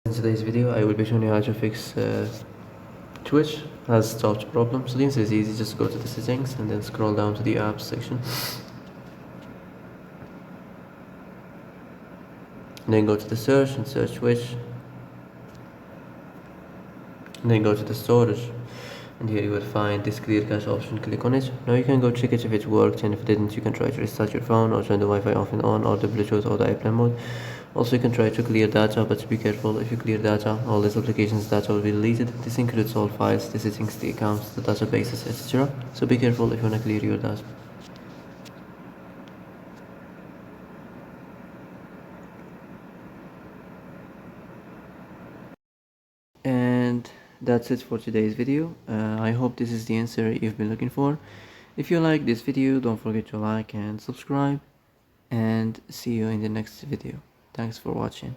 In today's video, I will be showing you how to fix Twitch has stopped problem. So the answer is easy, just go to the settings and then scroll down to the apps section. And then go to the search and search Twitch. And then go to the storage. And here you will find this clear cache option, click on it. Now you can go check it if it worked, and if it didn't you can try to restart your phone or turn the Wi-Fi off and on, or the Bluetooth or the airplane mode. Also you can try to clear data, but be careful. If you clear data, all these applications data will be deleted. This includes all files, the settings, the accounts, the databases, etc. So be careful if you want to clear your data. And that's it for today's video. I hope this is the answer you've been looking for. If you like this video, don't forget to like and subscribe, and see you in the next video. Thanks for watching.